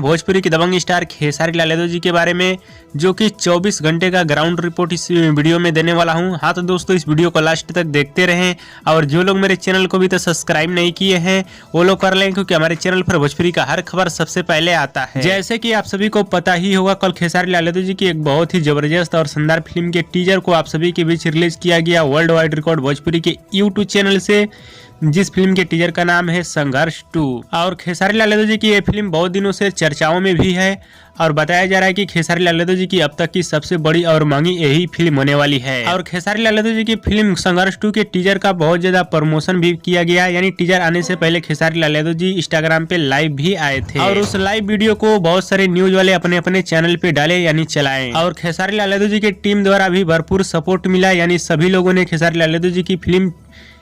भोजपुरी की दबंग स्टार खेसारी लाल यादव जी के बारे में, जो कि 24 घंटे का ग्राउंड रिपोर्ट इस वीडियो में देने वाला हूं। हाँ तो दोस्तों, इस वीडियो को लास्ट तक देखते रहें और जो लोग मेरे चैनल को भी तो सब्सक्राइब नहीं किए हैं वो लोग कर लें, क्योंकि हमारे चैनल पर भोजपुरी का हर खबर सबसे पहले आता है। जैसे कि आप सभी को पता ही होगा, कल खेसारी लाल यादव जी की एक बहुत ही जबरदस्त और शानदार फिल्म के टीजर को आप सभी के बीच रिलीज किया गया वर्ल्ड वाइड रिकॉर्ड भोजपुरी के यूट्यूब चैनल से, जिस फिल्म के टीजर का नाम है संघर्ष 2। और खेसारी लाल यादव जी की ये फिल्म बहुत दिनों से चर्चाओं में भी है और बताया जा रहा है कि खेसारी लाल यादव जी की अब तक की सबसे बड़ी और महंगी यही फिल्म होने वाली है। और खेसारी लाल यादव जी की फिल्म संघर्ष 2 के टीजर का बहुत ज्यादा प्रमोशन भी किया गया, यानी टीजर आने से पहले खेसारी लाल यादव जी इंस्टाग्राम पे लाइव भी आए थे और उस लाइव वीडियो को बहुत सारे न्यूज वाले अपने अपने चैनल पे डाले यानी चलाए। और खेसारी लाल यादव जी की टीम द्वारा भी भरपूर सपोर्ट मिला, यानी सभी लोगों ने खेसारी लाल यादव जी की फिल्म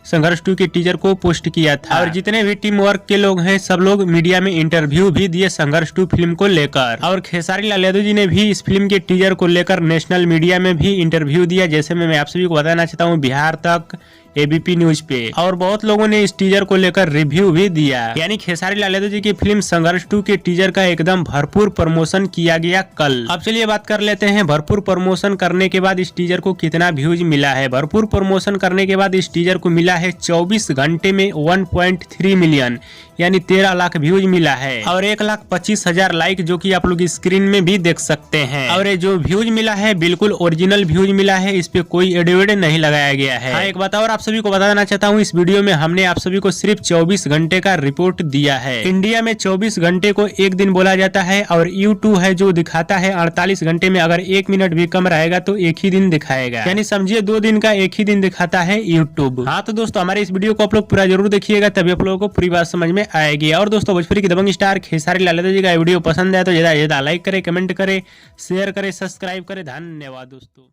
संघर्ष 2 के टीजर को पोस्ट किया था। और जितने भी टीम वर्क के लोग हैं सब लोग मीडिया में इंटरव्यू भी दिए संघर्ष 2 फिल्म को लेकर। और खेसारी लाल यादव जी ने भी इस फिल्म के टीजर को लेकर नेशनल मीडिया में भी इंटरव्यू दिया, जैसे मैं आप सभी को बताना चाहता हूँ बिहार तक, एबीपी न्यूज पे, और बहुत लोगों ने इस टीजर को लेकर रिव्यू भी दिया। यानी खेसारी लाल यादव जी की फिल्म संघर्ष 2 के टीजर का एकदम भरपूर प्रमोशन किया गया कल। अब चलिए बात कर लेते हैं भरपूर प्रमोशन करने के बाद इस टीजर को कितना व्यूज मिला है। भरपूर प्रमोशन करने के बाद इस टीजर को मिला है 24 घंटे में 1.3 मिलियन यानी 13 लाख व्यूज मिला है और 1,25,000 लाइक, जो कि आप लोग स्क्रीन में भी देख सकते हैं। और ये जो व्यूज मिला है बिल्कुल ओरिजिनल व्यूज मिला है, इस पे कोई एडिट नहीं लगाया गया है। हाँ, एक बात और आप सभी को बताना चाहता हूँ, इस वीडियो में हमने आप सभी को सिर्फ 24 घंटे का रिपोर्ट दिया है। इंडिया में 24 घंटे को एक दिन बोला जाता है और यूट्यूब है जो दिखाता है 48 घंटे में, अगर 1 मिनट भी कम रहेगा तो एक ही दिन दिखाएगा, यानी समझिए 2 दिन का एक ही दिन दिखाता है यूट्यूब। हाँ तो दोस्तों, हमारे इस वीडियो को आप लोग पूरा जरूर देखिएगा, तभी आप लोगों को पूरी बात समझ में आएगी। और दोस्तों, भोजपुरी की दबंग स्टार खेसारी लाल यादव जी का वीडियो पसंद है तो ज्यादा लाइक करे, कमेंट करे, शेयर करे, सब्सक्राइब करे। धन्यवाद दोस्तों।